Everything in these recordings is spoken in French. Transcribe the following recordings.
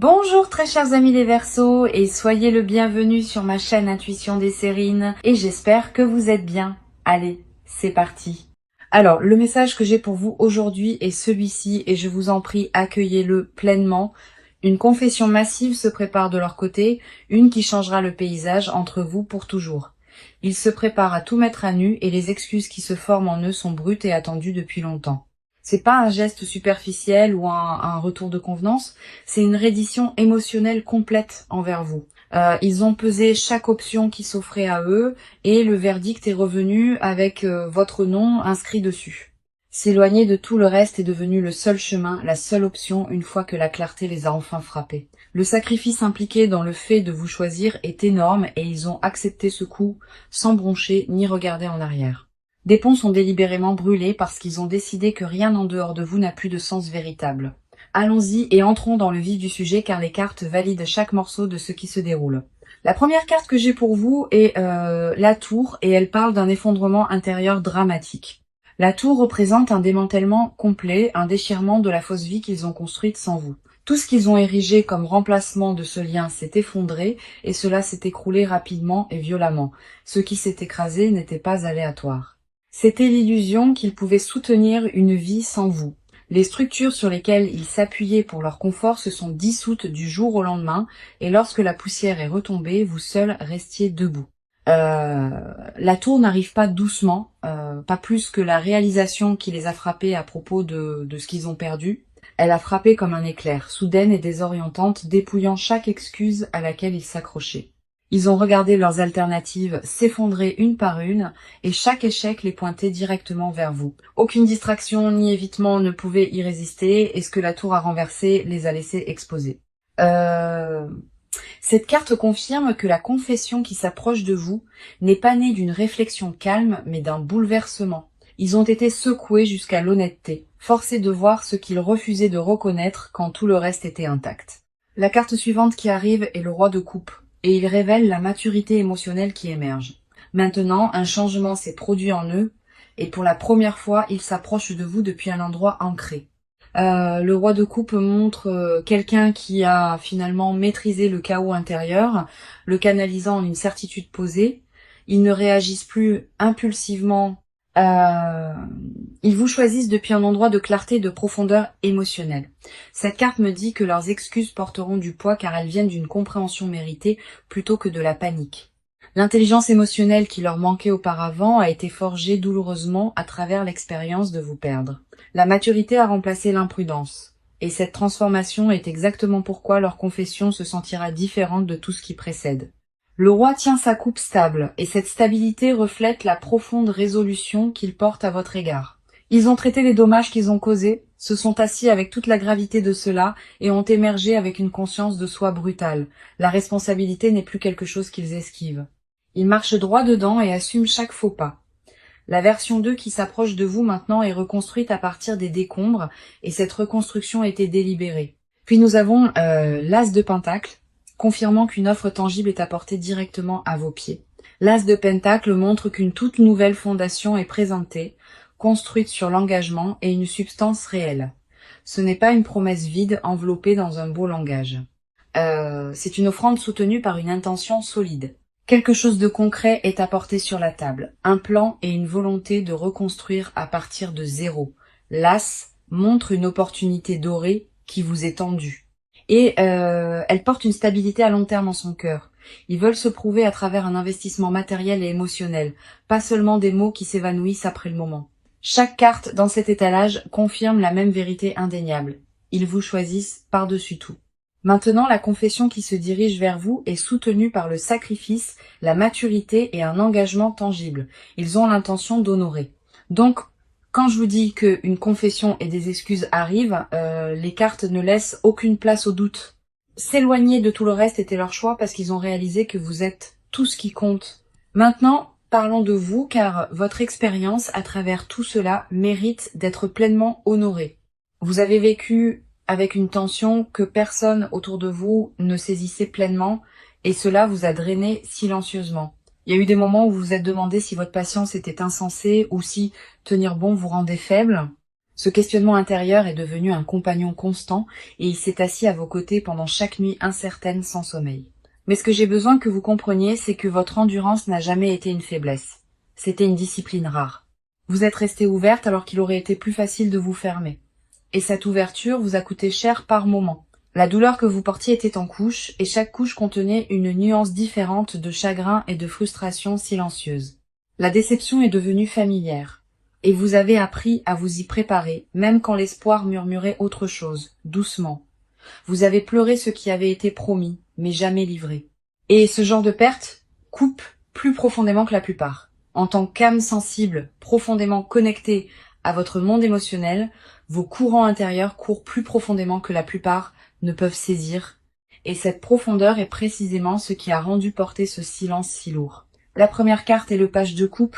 Bonjour très chers amis les Verseaux et soyez le bienvenu sur ma chaîne Intuition des Sérines et j'espère que vous êtes bien. Allez, c'est parti. Alors, le message que j'ai pour vous aujourd'hui est celui-ci et je vous en prie, accueillez-le pleinement. Une confession massive se prépare de leur côté, une qui changera le paysage entre vous pour toujours. Ils se préparent à tout mettre à nu et les excuses qui se forment en eux sont brutes et attendues depuis longtemps. C'est pas un geste superficiel ou un retour de convenance, c'est une reddition émotionnelle complète envers vous. Ils ont pesé chaque option qui s'offrait à eux et le verdict est revenu avec votre nom inscrit dessus. S'éloigner de tout le reste est devenu le seul chemin, la seule option une fois que la clarté les a enfin frappés. Le sacrifice impliqué dans le fait de vous choisir est énorme et ils ont accepté ce coup sans broncher ni regarder en arrière. Des ponts sont délibérément brûlés parce qu'ils ont décidé que rien en dehors de vous n'a plus de sens véritable. Allons-y et entrons dans le vif du sujet car les cartes valident chaque morceau de ce qui se déroule. La première carte que j'ai pour vous est la tour et elle parle d'un effondrement intérieur dramatique. La tour représente un démantèlement complet, un déchirement de la fausse vie qu'ils ont construite sans vous. Tout ce qu'ils ont érigé comme remplacement de ce lien s'est effondré et cela s'est écroulé rapidement et violemment. Ce qui s'est écrasé n'était pas aléatoire. C'était l'illusion qu'ils pouvaient soutenir une vie sans vous. Les structures sur lesquelles ils s'appuyaient pour leur confort se sont dissoutes du jour au lendemain, et lorsque la poussière est retombée, vous seuls restiez debout. La tour n'arrive pas doucement, pas plus que la réalisation qui les a frappés à propos de ce qu'ils ont perdu. Elle a frappé comme un éclair, soudaine et désorientante, dépouillant chaque excuse à laquelle ils s'accrochaient. Ils ont regardé leurs alternatives s'effondrer une par une, et chaque échec les pointait directement vers vous. Aucune distraction ni évitement ne pouvait y résister, et ce que la tour a renversé les a laissés exposés. Cette carte confirme que la confession qui s'approche de vous n'est pas née d'une réflexion calme, mais d'un bouleversement. Ils ont été secoués jusqu'à l'honnêteté, forcés de voir ce qu'ils refusaient de reconnaître quand tout le reste était intact. La carte suivante qui arrive est le roi de coupe. Et il révèle la maturité émotionnelle qui émerge. Maintenant, un changement s'est produit en eux, et pour la première fois, ils s'approchent de vous depuis un endroit ancré. Le roi de coupe montre quelqu'un qui a finalement maîtrisé le chaos intérieur, le canalisant en une certitude posée. Ils ne réagissent plus impulsivement. Ils vous choisissent depuis un endroit de clarté et de profondeur émotionnelle. Cette carte me dit que leurs excuses porteront du poids car elles viennent d'une compréhension méritée plutôt que de la panique. L'intelligence émotionnelle qui leur manquait auparavant a été forgée douloureusement à travers l'expérience de vous perdre. La maturité a remplacé l'imprudence. Et cette transformation est exactement pourquoi leur confession se sentira différente de tout ce qui précède. Le roi tient sa coupe stable, et cette stabilité reflète la profonde résolution qu'il porte à votre égard. Ils ont traité les dommages qu'ils ont causés, se sont assis avec toute la gravité de cela, et ont émergé avec une conscience de soi brutale. La responsabilité n'est plus quelque chose qu'ils esquivent. Ils marchent droit dedans et assument chaque faux pas. La version 2 qui s'approche de vous maintenant est reconstruite à partir des décombres, et cette reconstruction a été délibérée. Puis nous avons l'As de Pentacle, confirmant qu'une offre tangible est apportée directement à vos pieds. L'As de Pentacle montre qu'une toute nouvelle fondation est présentée, construite sur l'engagement et une substance réelle. Ce n'est pas une promesse vide enveloppée dans un beau langage. C'est une offrande soutenue par une intention solide. Quelque chose de concret est apporté sur la table, un plan et une volonté de reconstruire à partir de zéro. L'As montre une opportunité dorée qui vous est tendue. Et elle porte une stabilité à long terme en son cœur. Ils veulent se prouver à travers un investissement matériel et émotionnel, pas seulement des mots qui s'évanouissent après le moment. Chaque carte dans cet étalage confirme la même vérité indéniable. Ils vous choisissent par-dessus tout. Maintenant, la confession qui se dirige vers vous est soutenue par le sacrifice, la maturité et un engagement tangible. Ils ont l'intention d'honorer. Donc, quand je vous dis qu'une confession et des excuses arrivent, les cartes ne laissent aucune place au doute. S'éloigner de tout le reste était leur choix parce qu'ils ont réalisé que vous êtes tout ce qui compte. Maintenant, parlons de vous car votre expérience à travers tout cela mérite d'être pleinement honorée. Vous avez vécu avec une tension que personne autour de vous ne saisissait pleinement et cela vous a drainé silencieusement. Il y a eu des moments où vous vous êtes demandé si votre patience était insensée ou si tenir bon vous rendait faible. Ce questionnement intérieur est devenu un compagnon constant et il s'est assis à vos côtés pendant chaque nuit incertaine sans sommeil. Mais ce que j'ai besoin que vous compreniez, c'est que votre endurance n'a jamais été une faiblesse. C'était une discipline rare. Vous êtes restée ouverte alors qu'il aurait été plus facile de vous fermer. Et cette ouverture vous a coûté cher par moment. La douleur que vous portiez était en couches, et chaque couche contenait une nuance différente de chagrin et de frustration silencieuse. La déception est devenue familière, et vous avez appris à vous y préparer, même quand l'espoir murmurait autre chose, doucement. Vous avez pleuré ce qui avait été promis, mais jamais livré. Et ce genre de perte coupe plus profondément que la plupart. En tant qu'âme sensible, profondément connectée à votre monde émotionnel, vos courants intérieurs courent plus profondément que la plupart ne peuvent saisir, et cette profondeur est précisément ce qui a rendu porter ce silence si lourd. La première carte est le page de coupe,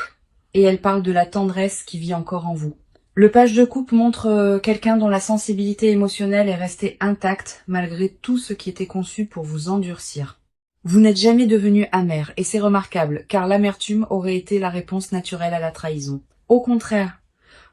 et elle parle de la tendresse qui vit encore en vous. Le page de coupe montre quelqu'un dont la sensibilité émotionnelle est restée intacte malgré tout ce qui était conçu pour vous endurcir. Vous n'êtes jamais devenu amer, et c'est remarquable, car l'amertume aurait été la réponse naturelle à la trahison. Au contraire,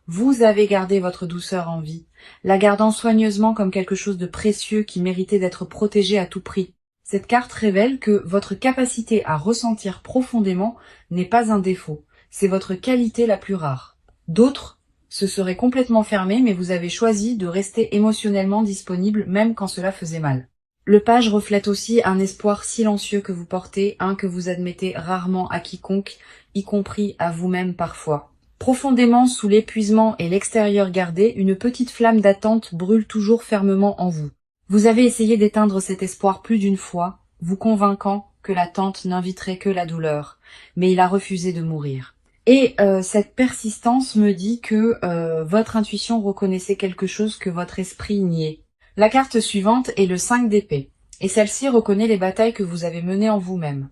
vous avez gardé votre douceur en vie, la gardant soigneusement comme quelque chose de précieux qui méritait d'être protégé à tout prix. Cette carte révèle que votre capacité à ressentir profondément n'est pas un défaut, c'est votre qualité la plus rare. D'autres se seraient complètement fermés, mais vous avez choisi de rester émotionnellement disponible même quand cela faisait mal. Le page reflète aussi un espoir silencieux que vous portez, un que vous admettez rarement à quiconque, y compris à vous-même parfois. Profondément sous l'épuisement et l'extérieur gardé, une petite flamme d'attente brûle toujours fermement en vous. Vous avez essayé d'éteindre cet espoir plus d'une fois, vous convainquant que l'attente n'inviterait que la douleur, mais il a refusé de mourir. Et cette persistance me dit que votre intuition reconnaissait quelque chose que votre esprit niait. La carte suivante est le 5 d'épée, et celle-ci reconnaît les batailles que vous avez menées en vous-même.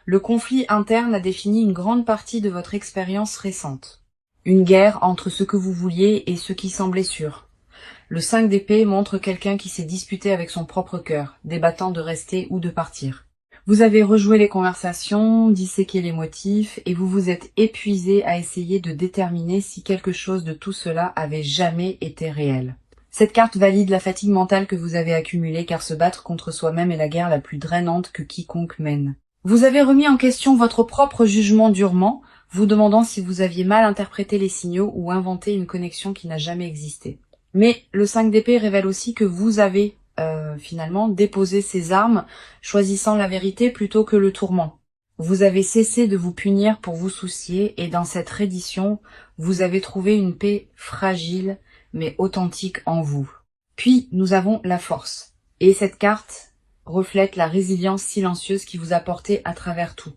Le conflit interne a défini une grande partie de votre expérience récente. Une guerre entre ce que vous vouliez et ce qui semblait sûr. Le 5 d'épée montre quelqu'un qui s'est disputé avec son propre cœur, débattant de rester ou de partir. Vous avez rejoué les conversations, disséqué les motifs, et vous vous êtes épuisé à essayer de déterminer si quelque chose de tout cela avait jamais été réel. Cette carte valide la fatigue mentale que vous avez accumulée, car se battre contre soi-même est la guerre la plus drainante que quiconque mène. Vous avez remis en question votre propre jugement durement, vous demandant si vous aviez mal interprété les signaux ou inventé une connexion qui n'a jamais existé. Mais le 5 d'épée révèle aussi que vous avez finalement déposé ces armes, choisissant la vérité plutôt que le tourment. Vous avez cessé de vous punir pour vous soucier, et dans cette reddition, vous avez trouvé une paix fragile mais authentique en vous. Puis nous avons la force, et cette carte reflète la résilience silencieuse qui vous a porté à travers tout.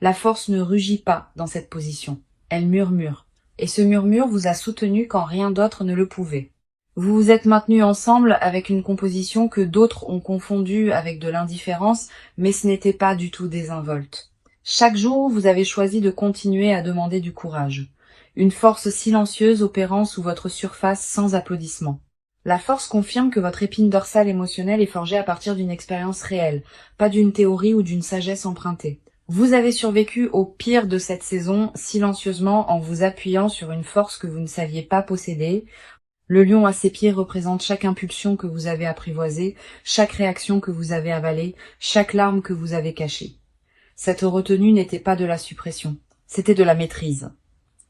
La force ne rugit pas dans cette position, elle murmure, et ce murmure vous a soutenu quand rien d'autre ne le pouvait. Vous vous êtes maintenus ensemble avec une composition que d'autres ont confondue avec de l'indifférence, mais ce n'était pas du tout désinvolte. Chaque jour, vous avez choisi de continuer à demander du courage, une force silencieuse opérant sous votre surface sans applaudissements. La force confirme que votre épine dorsale émotionnelle est forgée à partir d'une expérience réelle, pas d'une théorie ou d'une sagesse empruntée. Vous avez survécu au pire de cette saison silencieusement en vous appuyant sur une force que vous ne saviez pas posséder. Le lion à ses pieds représente chaque impulsion que vous avez apprivoisée, chaque réaction que vous avez avalée, chaque larme que vous avez cachée. Cette retenue n'était pas de la suppression, c'était de la maîtrise.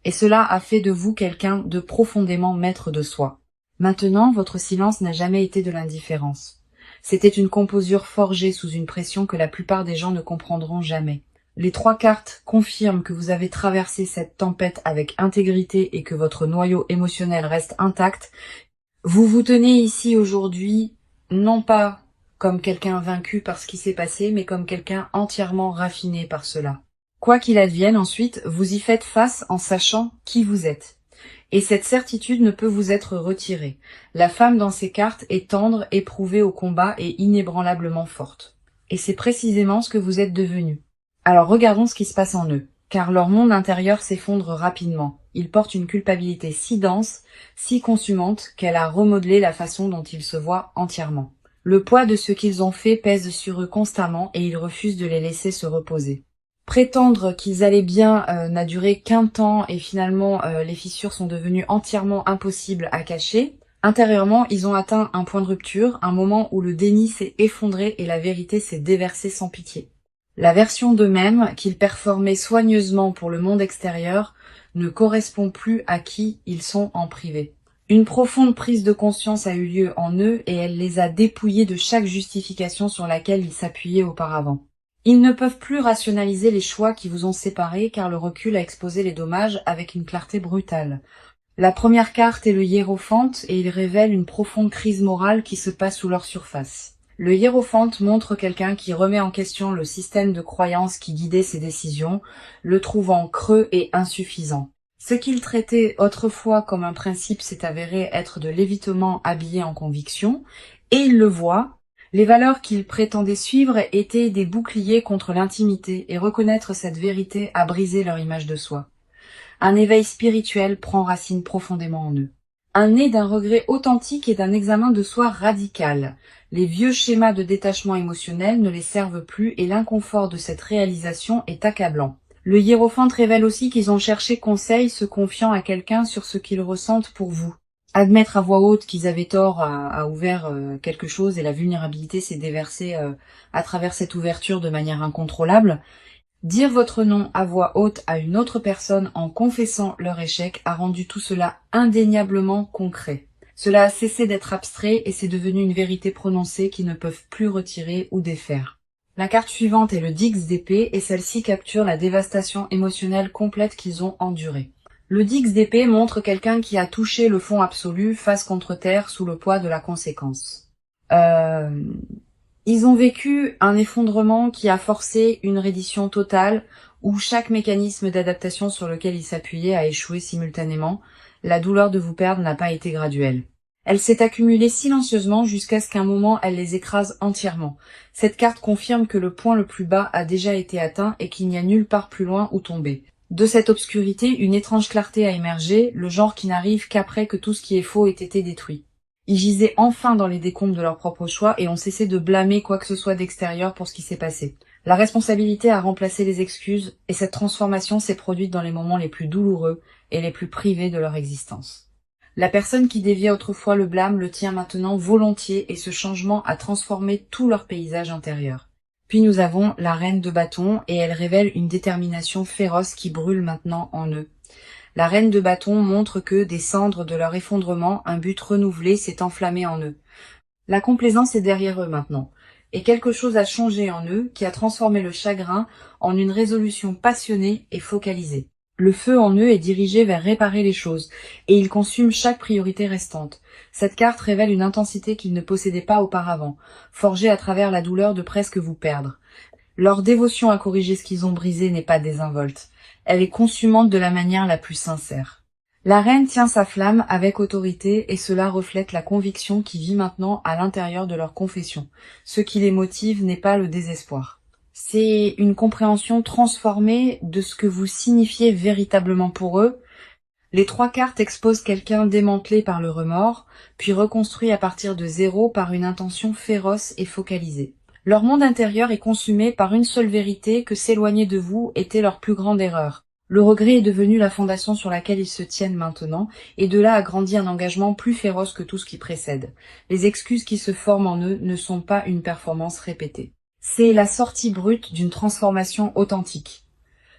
Et cela a fait de vous quelqu'un de profondément maître de soi. Maintenant, votre silence n'a jamais été de l'indifférence. C'était une composure forgée sous une pression que la plupart des gens ne comprendront jamais. Les 3 cartes confirment que vous avez traversé cette tempête avec intégrité et que votre noyau émotionnel reste intact. Vous vous tenez ici aujourd'hui, non pas comme quelqu'un vaincu par ce qui s'est passé, mais comme quelqu'un entièrement raffiné par cela. Quoi qu'il advienne ensuite, vous y faites face en sachant qui vous êtes. Et cette certitude ne peut vous être retirée. La femme dans ces cartes est tendre, éprouvée au combat et inébranlablement forte. Et c'est précisément ce que vous êtes devenu. Alors regardons ce qui se passe en eux, car leur monde intérieur s'effondre rapidement. Ils portent une culpabilité si dense, si consumante, qu'elle a remodelé la façon dont ils se voient entièrement. Le poids de ce qu'ils ont fait pèse sur eux constamment et ils refusent de les laisser se reposer. Prétendre qu'ils allaient bien n'a duré qu'un temps et finalement les fissures sont devenues entièrement impossibles à cacher. Intérieurement, ils ont atteint un point de rupture, un moment où le déni s'est effondré et la vérité s'est déversée sans pitié. La version d'eux-mêmes, qu'ils performaient soigneusement pour le monde extérieur, ne correspond plus à qui ils sont en privé. Une profonde prise de conscience a eu lieu en eux et elle les a dépouillés de chaque justification sur laquelle ils s'appuyaient auparavant. Ils ne peuvent plus rationaliser les choix qui vous ont séparés car le recul a exposé les dommages avec une clarté brutale. La première carte est le hiérophante et il révèle une profonde crise morale qui se passe sous leur surface. Le hiérophante montre quelqu'un qui remet en question le système de croyances qui guidait ses décisions, le trouvant creux et insuffisant. Ce qu'il traitait autrefois comme un principe s'est avéré être de l'évitement habillé en conviction, et il le voit. Les valeurs qu'il prétendait suivre étaient des boucliers contre l'intimité, et reconnaître cette vérité a brisé leur image de soi. Un éveil spirituel prend racine profondément en eux. Un né d'un regret authentique et d'un examen de soi radical. Les vieux schémas de détachement émotionnel ne les servent plus et l'inconfort de cette réalisation est accablant. Le hiérophante révèle aussi qu'ils ont cherché conseil se confiant à quelqu'un sur ce qu'ils ressentent pour vous. Admettre à voix haute qu'ils avaient tort a ouvert quelque chose et la vulnérabilité s'est déversée à travers cette ouverture de manière incontrôlable. Dire votre nom à voix haute à une autre personne en confessant leur échec a rendu tout cela indéniablement concret. Cela a cessé d'être abstrait et c'est devenu une vérité prononcée qu'ils ne peuvent plus retirer ou défaire. La carte suivante est le Dix d'épée et celle-ci capture la dévastation émotionnelle complète qu'ils ont endurée. Le Dix d'épée montre quelqu'un qui a touché le fond absolu face contre terre sous le poids de la conséquence. Ils ont vécu un effondrement qui a forcé une reddition totale où chaque mécanisme d'adaptation sur lequel ils s'appuyaient a échoué simultanément. La douleur de vous perdre n'a pas été graduelle. Elle s'est accumulée silencieusement jusqu'à ce qu'un moment elle les écrase entièrement. Cette carte confirme que le point le plus bas a déjà été atteint et qu'il n'y a nulle part plus loin où tomber. De cette obscurité, une étrange clarté a émergé, le genre qui n'arrive qu'après que tout ce qui est faux ait été détruit. Ils gisaient enfin dans les décombres de leurs propres choix et ont cessé de blâmer quoi que ce soit d'extérieur pour ce qui s'est passé. La responsabilité a remplacé les excuses et cette transformation s'est produite dans les moments les plus douloureux et les plus privés de leur existence. La personne qui déviait autrefois le blâme le tient maintenant volontiers et ce changement a transformé tout leur paysage intérieur. Puis nous avons la reine de bâton et elle révèle une détermination féroce qui brûle maintenant en eux. La reine de bâton montre que, des cendres de leur effondrement, un but renouvelé s'est enflammé en eux. La complaisance est derrière eux maintenant, et quelque chose a changé en eux qui a transformé le chagrin en une résolution passionnée et focalisée. Le feu en eux est dirigé vers réparer les choses, et il consume chaque priorité restante. Cette carte révèle une intensité qu'ils ne possédaient pas auparavant, forgée à travers la douleur de presque vous perdre. Leur dévotion à corriger ce qu'ils ont brisé n'est pas désinvolte. Elle est consumante de la manière la plus sincère. La reine tient sa flamme avec autorité et cela reflète la conviction qui vit maintenant à l'intérieur de leur confession. Ce qui les motive n'est pas le désespoir. C'est une compréhension transformée de ce que vous signifiez véritablement pour eux. Les trois cartes exposent quelqu'un démantelé par le remords, puis reconstruit à partir de zéro par une intention féroce et focalisée. Leur monde intérieur est consumé par une seule vérité que s'éloigner de vous était leur plus grande erreur. Le regret est devenu la fondation sur laquelle ils se tiennent maintenant, et de là a grandi un engagement plus féroce que tout ce qui précède. Les excuses qui se forment en eux ne sont pas une performance répétée. C'est la sortie brute d'une transformation authentique.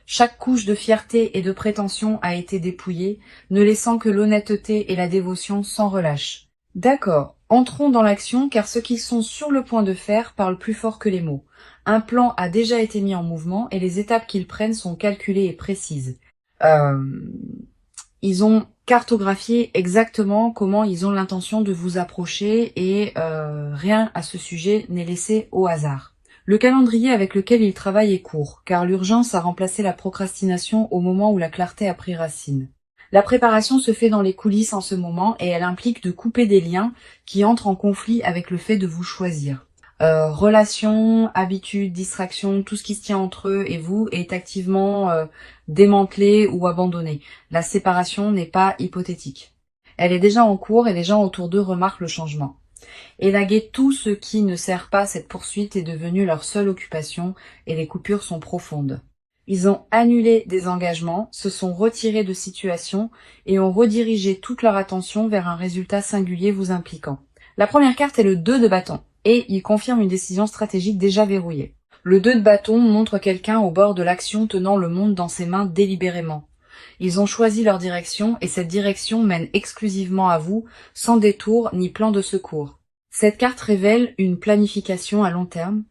Chaque couche de fierté et de prétention a été dépouillée, ne laissant que l'honnêteté et la dévotion sans relâche. D'accord, entrons dans l'action car ce qu'ils sont sur le point de faire parle plus fort que les mots. Un plan a déjà été mis en mouvement et les étapes qu'ils prennent sont calculées et précises. Ils ont cartographié exactement comment ils ont l'intention de vous approcher et rien à ce sujet n'est laissé au hasard. Le calendrier avec lequel ils travaillent est court, car l'urgence a remplacé la procrastination au moment où la clarté a pris racine. La préparation se fait dans les coulisses en ce moment et elle implique de couper des liens qui entrent en conflit avec le fait de vous choisir. Relations, habitudes, distractions, tout ce qui se tient entre eux et vous est activement démantelé ou abandonné. La séparation n'est pas hypothétique. Elle est déjà en cours et les gens autour d'eux remarquent le changement. Élaguer tout ce qui ne sert pas cette poursuite est devenu leur seule occupation et les coupures sont profondes. Ils ont annulé des engagements, se sont retirés de situations et ont redirigé toute leur attention vers un résultat singulier vous impliquant. La première carte est le 2 de bâton et il confirme une décision stratégique déjà verrouillée. Le 2 de bâton montre quelqu'un au bord de l'action tenant le monde dans ses mains délibérément. Ils ont choisi leur direction et cette direction mène exclusivement à vous, sans détour ni plan de secours. Cette carte révèle une planification à long terme,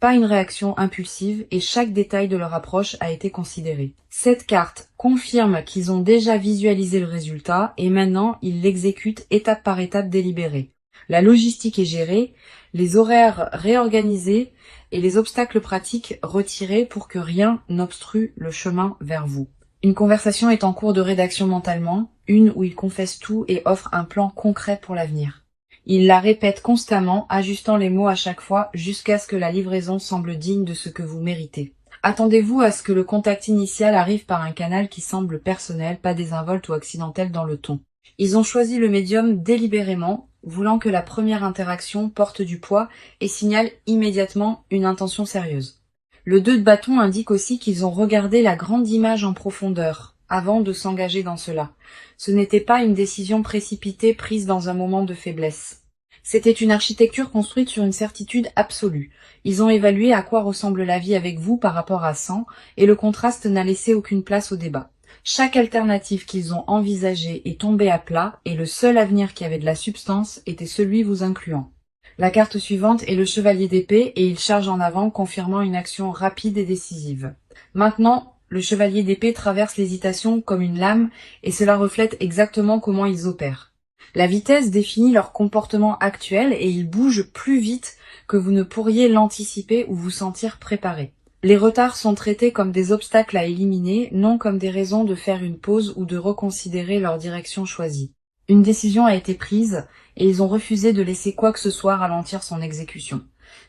pas une réaction impulsive et chaque détail de leur approche a été considéré. Cette carte confirme qu'ils ont déjà visualisé le résultat et maintenant ils l'exécutent étape par étape délibérée. La logistique est gérée, les horaires réorganisés et les obstacles pratiques retirés pour que rien n'obstrue le chemin vers vous. Une conversation est en cours de rédaction mentalement, une où ils confessent tout et offrent un plan concret pour l'avenir. Ils la répètent constamment, ajustant les mots à chaque fois jusqu'à ce que la livraison semble digne de ce que vous méritez. Attendez-vous à ce que le contact initial arrive par un canal qui semble personnel, pas désinvolte ou accidentel dans le ton. Ils ont choisi le médium délibérément, voulant que la première interaction porte du poids et signale immédiatement une intention sérieuse. Le 2 de bâton indique aussi qu'ils ont regardé la grande image en profondeur, avant de s'engager dans cela. Ce n'était pas une décision précipitée prise dans un moment de faiblesse. C'était une architecture construite sur une certitude absolue. Ils ont évalué à quoi ressemble la vie avec vous par rapport à 100, et le contraste n'a laissé aucune place au débat. Chaque alternative qu'ils ont envisagée est tombée à plat, et le seul avenir qui avait de la substance était celui vous incluant. La carte suivante est le chevalier d'épée et il charge en avant, confirmant une action rapide et décisive. Maintenant, le chevalier d'épée traverse l'hésitation comme une lame et cela reflète exactement comment ils opèrent. La vitesse définit leur comportement actuel et ils bougent plus vite que vous ne pourriez l'anticiper ou vous sentir préparé. Les retards sont traités comme des obstacles à éliminer, non comme des raisons de faire une pause ou de reconsidérer leur direction choisie. Une décision a été prise et ils ont refusé de laisser quoi que ce soit ralentir son exécution.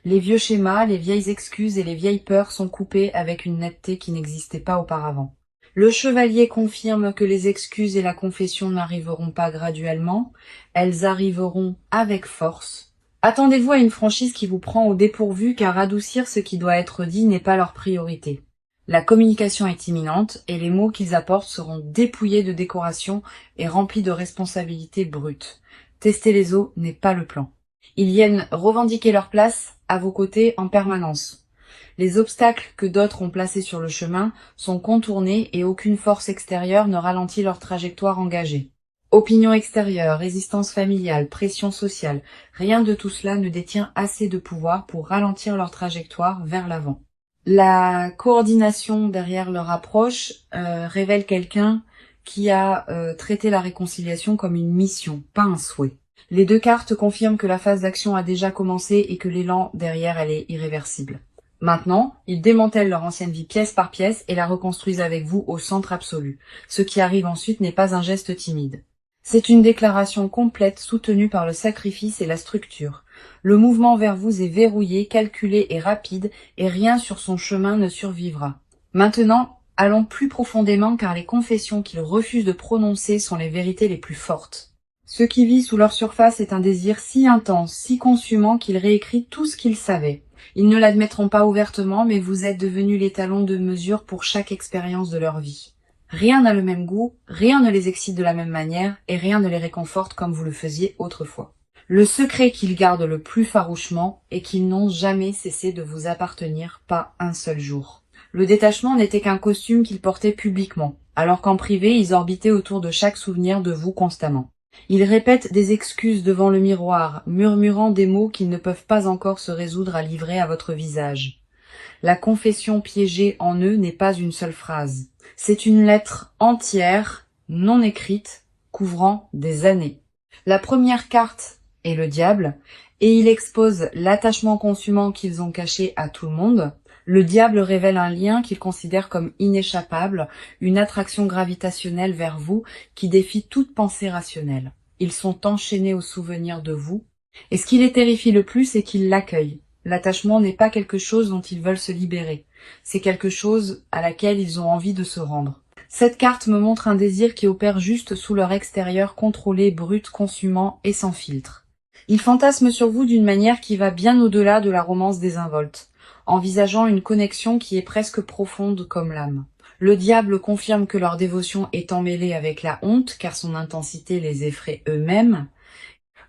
Les vieux schémas, les vieilles excuses et les vieilles peurs sont coupés avec une netteté qui n'existait pas auparavant. Le chevalier confirme que les excuses et la confession n'arriveront pas graduellement, elles arriveront avec force. Attendez-vous à une franchise qui vous prend au dépourvu car adoucir ce qui doit être dit n'est pas leur priorité. La communication est imminente et les mots qu'ils apportent seront dépouillés de décoration et remplis de responsabilités brutes. Tester les eaux n'est pas le plan. Ils viennent revendiquer leur place à vos côtés en permanence. Les obstacles que d'autres ont placés sur le chemin sont contournés et aucune force extérieure ne ralentit leur trajectoire engagée. Opinion extérieure, résistance familiale, pression sociale, rien de tout cela ne détient assez de pouvoir pour ralentir leur trajectoire vers l'avant. La coordination derrière leur approche révèle quelqu'un qui a traité la réconciliation comme une mission, pas un souhait. Les deux cartes confirment que la phase d'action a déjà commencé et que l'élan derrière elle est irréversible. Maintenant, ils démantèlent leur ancienne vie pièce par pièce et la reconstruisent avec vous au centre absolu. Ce qui arrive ensuite n'est pas un geste timide. C'est une déclaration complète soutenue par le sacrifice et la structure. Le mouvement vers vous est verrouillé, calculé et rapide, et rien sur son chemin ne survivra. Maintenant, allons plus profondément car les confessions qu'ils refusent de prononcer sont les vérités les plus fortes. Ce qui vit sous leur surface est un désir si intense, si consumant qu'il réécrit tout ce qu'ils savaient. Ils ne l'admettront pas ouvertement, mais vous êtes devenus l'étalon de mesure pour chaque expérience de leur vie. Rien n'a le même goût, rien ne les excite de la même manière, et rien ne les réconforte comme vous le faisiez autrefois. Le secret qu'ils gardent le plus farouchement est qu'ils n'ont jamais cessé de vous appartenir, pas un seul jour. Le détachement n'était qu'un costume qu'ils portaient publiquement, alors qu'en privé ils orbitaient autour de chaque souvenir de vous constamment. Ils répètent des excuses devant le miroir, murmurant des mots qu'ils ne peuvent pas encore se résoudre à livrer à votre visage. La confession piégée en eux n'est pas une seule phrase. C'est une lettre entière, non écrite, couvrant des années. La première carte est le diable, et il expose l'attachement consumant qu'ils ont caché à tout le monde. Le diable révèle un lien qu'ils considèrent comme inéchappable, une attraction gravitationnelle vers vous qui défie toute pensée rationnelle. Ils sont enchaînés au souvenir de vous, et ce qui les terrifie le plus, c'est qu'ils l'accueillent. L'attachement n'est pas quelque chose dont ils veulent se libérer, c'est quelque chose à laquelle ils ont envie de se rendre. Cette carte me montre un désir qui opère juste sous leur extérieur contrôlé, brut, consumant et sans filtre. Ils fantasment sur vous d'une manière qui va bien au-delà de la romance désinvolte, envisageant une connexion qui est presque profonde comme l'âme. Le diable confirme que leur dévotion est emmêlée avec la honte, car son intensité les effraie eux-mêmes.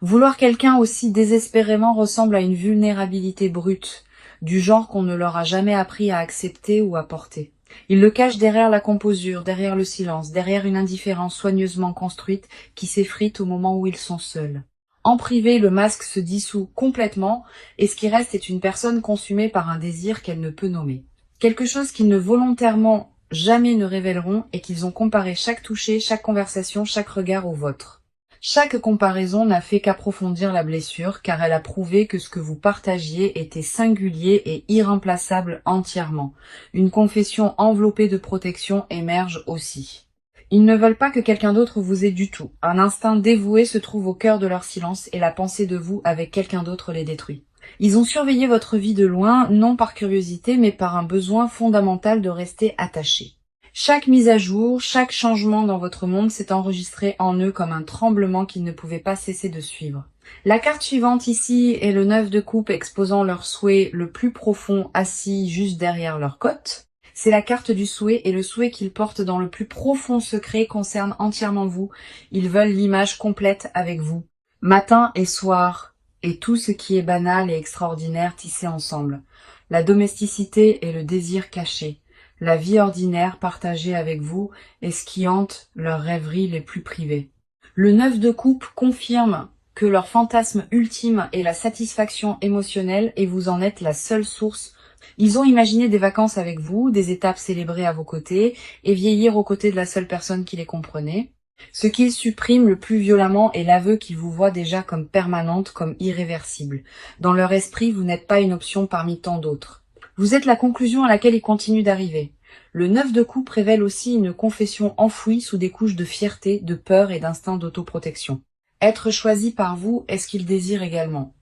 Vouloir quelqu'un aussi désespérément ressemble à une vulnérabilité brute, du genre qu'on ne leur a jamais appris à accepter ou à porter. Ils le cachent derrière la composure, derrière le silence, derrière une indifférence soigneusement construite qui s'effrite au moment où ils sont seuls. En privé, le masque se dissout complètement et ce qui reste est une personne consumée par un désir qu'elle ne peut nommer. Quelque chose qu'ils ne volontairement jamais ne révéleront et qu'ils ont comparé chaque toucher, chaque conversation, chaque regard au vôtre. Chaque comparaison n'a fait qu'approfondir la blessure, car elle a prouvé que ce que vous partagiez était singulier et irremplaçable entièrement. Une confession enveloppée de protection émerge aussi. Ils ne veulent pas que quelqu'un d'autre vous ait du tout. Un instinct dévoué se trouve au cœur de leur silence et la pensée de vous avec quelqu'un d'autre les détruit. Ils ont surveillé votre vie de loin, non par curiosité, mais par un besoin fondamental de rester attachés. Chaque mise à jour, chaque changement dans votre monde s'est enregistré en eux comme un tremblement qu'ils ne pouvaient pas cesser de suivre. La carte suivante ici est le 9 de coupe exposant leur souhait le plus profond assis juste derrière leur côte. C'est la carte du souhait et le souhait qu'ils portent dans le plus profond secret concerne entièrement vous. Ils veulent l'image complète avec vous. Matin et soir, et tout ce qui est banal et extraordinaire tissé ensemble. La domesticité et le désir caché. La vie ordinaire partagée avec vous est ce qui hante leurs rêveries les plus privées. Le 9 de coupe confirme que leur fantasme ultime est la satisfaction émotionnelle et vous en êtes la seule source. Ils ont imaginé des vacances avec vous, des étapes célébrées à vos côtés et vieillir aux côtés de la seule personne qui les comprenait. Ce qu'ils suppriment le plus violemment est l'aveu qu'ils vous voient déjà comme permanente, comme irréversible. Dans leur esprit, vous n'êtes pas une option parmi tant d'autres. Vous êtes la conclusion à laquelle ils continuent d'arriver. Le 9 de coupe révèle aussi une confession enfouie sous des couches de fierté, de peur et d'instinct d'autoprotection. Être choisi par vous est ce qu'ils désirent également.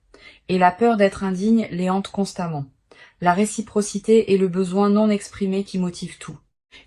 Et la peur d'être indigne les hante constamment. La réciprocité est le besoin non exprimé qui motive tout.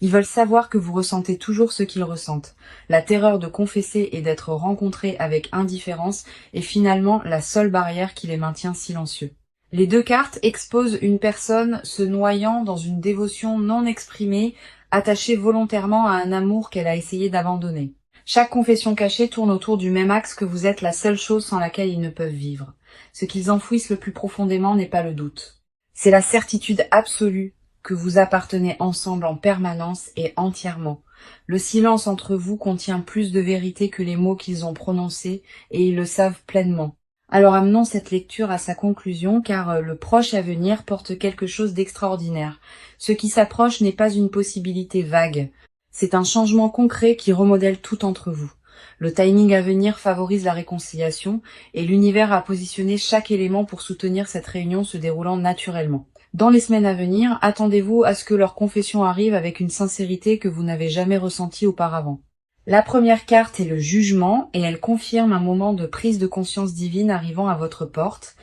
Ils veulent savoir que vous ressentez toujours ce qu'ils ressentent. La terreur de confesser et d'être rencontrés avec indifférence est finalement la seule barrière qui les maintient silencieux. Les deux cartes exposent une personne se noyant dans une dévotion non exprimée, attachée volontairement à un amour qu'elle a essayé d'abandonner. Chaque confession cachée tourne autour du même axe que vous êtes la seule chose sans laquelle ils ne peuvent vivre. Ce qu'ils enfouissent le plus profondément n'est pas le doute. C'est la certitude absolue que vous appartenez ensemble en permanence et entièrement. Le silence entre vous contient plus de vérité que les mots qu'ils ont prononcés et ils le savent pleinement. Alors amenons cette lecture à sa conclusion car le proche à venir porte quelque chose d'extraordinaire. Ce qui s'approche n'est pas une possibilité vague. C'est un changement concret qui remodèle tout entre vous. Le timing à venir favorise la réconciliation et l'univers a positionné chaque élément pour soutenir cette réunion se déroulant naturellement. Dans les semaines à venir, attendez-vous à ce que leur confession arrive avec une sincérité que vous n'avez jamais ressentie auparavant. La première carte est le jugement et elle confirme un moment de prise de conscience divine arrivant à votre porte.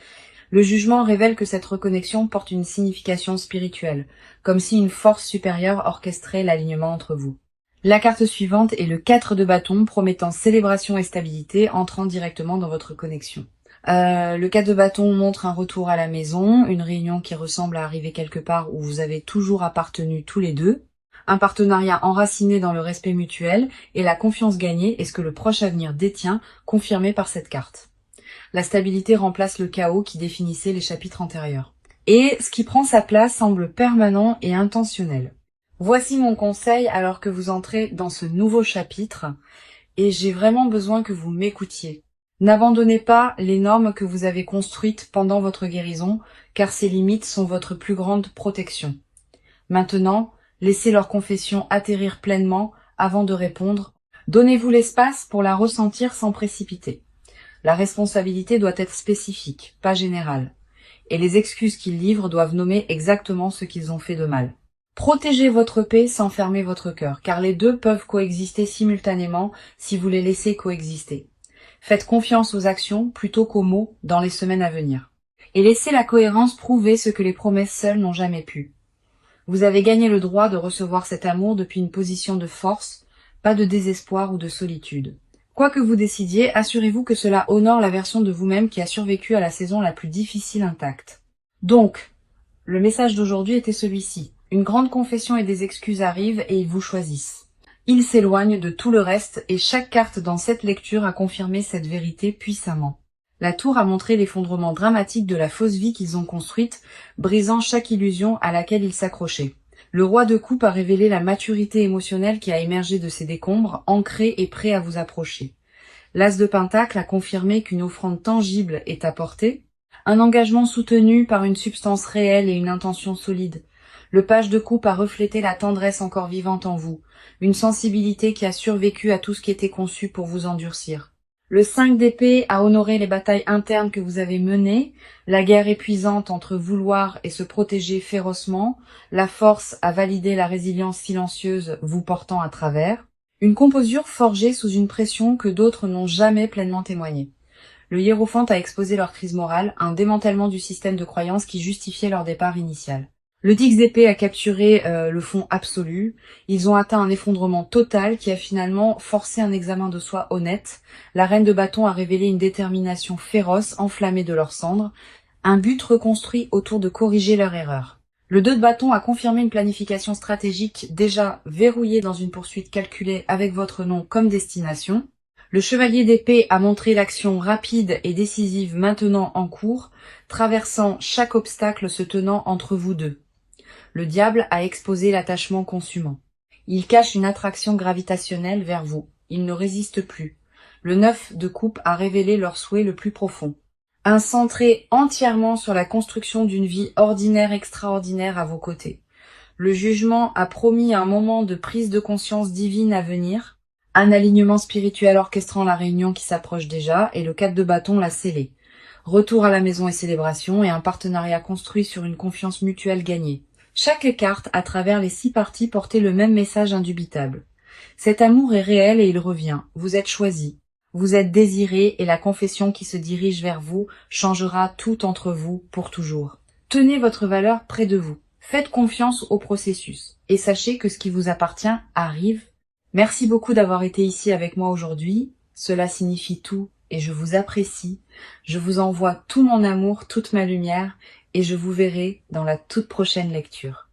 Le jugement révèle que cette reconnexion porte une signification spirituelle, comme si une force supérieure orchestrait l'alignement entre vous. La carte suivante est le 4 de bâton promettant célébration et stabilité entrant directement dans votre connexion. Le 4 de bâton montre un retour à la maison, une réunion qui ressemble à arriver quelque part où vous avez toujours appartenu tous les deux. Un partenariat enraciné dans le respect mutuel et la confiance gagnée est ce que le proche avenir détient, confirmé par cette carte. La stabilité remplace le chaos qui définissait les chapitres antérieurs. Et ce qui prend sa place semble permanent et intentionnel. Voici mon conseil alors que vous entrez dans ce nouveau chapitre et j'ai vraiment besoin que vous m'écoutiez. N'abandonnez pas les normes que vous avez construites pendant votre guérison car ces limites sont votre plus grande protection. Maintenant, laissez leur confession atterrir pleinement avant de répondre. Donnez-vous l'espace pour la ressentir sans précipiter. La responsabilité doit être spécifique, pas générale. Et les excuses qu'ils livrent doivent nommer exactement ce qu'ils ont fait de mal. Protégez votre paix sans fermer votre cœur, car les deux peuvent coexister simultanément si vous les laissez coexister. Faites confiance aux actions plutôt qu'aux mots dans les semaines à venir. Et laissez la cohérence prouver ce que les promesses seules n'ont jamais pu. Vous avez gagné le droit de recevoir cet amour depuis une position de force, pas de désespoir ou de solitude. Quoi que vous décidiez, assurez-vous que cela honore la version de vous-même qui a survécu à la saison la plus difficile intacte. Donc, le message d'aujourd'hui était celui-ci. Une grande confession et des excuses arrivent et ils vous choisissent. Ils s'éloignent de tout le reste et chaque carte dans cette lecture a confirmé cette vérité puissamment. La tour a montré l'effondrement dramatique de la fausse vie qu'ils ont construite, brisant chaque illusion à laquelle ils s'accrochaient. Le roi de coupe a révélé la maturité émotionnelle qui a émergé de ces décombres, ancré et prêt à vous approcher. L'as de pentacle a confirmé qu'une offrande tangible est apportée, un engagement soutenu par une substance réelle et une intention solide. Le page de coupe a reflété la tendresse encore vivante en vous, une sensibilité qui a survécu à tout ce qui était conçu pour vous endurcir. Le 5 d'épée a honoré les batailles internes que vous avez menées, la guerre épuisante entre vouloir et se protéger férocement, la force a validé la résilience silencieuse vous portant à travers, une composure forgée sous une pression que d'autres n'ont jamais pleinement témoignée. Le hiérophante a exposé leur crise morale, un démantèlement du système de croyances qui justifiait leur départ initial. Le 10 d'épée a capturé le fond absolu. Ils ont atteint un effondrement total qui a finalement forcé un examen de soi honnête. La reine de bâton a révélé une détermination féroce, enflammée de leurs cendres, un but reconstruit autour de corriger leur erreur. Le 2 de bâton a confirmé une planification stratégique déjà verrouillée dans une poursuite calculée avec votre nom comme destination. Le chevalier d'épée a montré l'action rapide et décisive maintenant en cours, traversant chaque obstacle se tenant entre vous deux. Le diable a exposé l'attachement consumant. Il cache une attraction gravitationnelle vers vous. Il ne résiste plus. Le 9 de coupe a révélé leur souhait le plus profond. Un centré entièrement sur la construction d'une vie ordinaire extraordinaire à vos côtés. Le jugement a promis un moment de prise de conscience divine à venir, un alignement spirituel orchestrant la réunion qui s'approche déjà, et le 4 de bâton l'a scellé. Retour à la maison et célébration, et un partenariat construit sur une confiance mutuelle gagnée. Chaque carte, à travers les 6 parties, portait le même message indubitable. Cet amour est réel et il revient. Vous êtes choisi. Vous êtes désiré et la confession qui se dirige vers vous changera tout entre vous pour toujours. Tenez votre valeur près de vous. Faites confiance au processus. Et sachez que ce qui vous appartient arrive. Merci beaucoup d'avoir été ici avec moi aujourd'hui. Cela signifie tout et je vous apprécie. Je vous envoie tout mon amour, toute ma lumière et je vous verrai dans la toute prochaine lecture.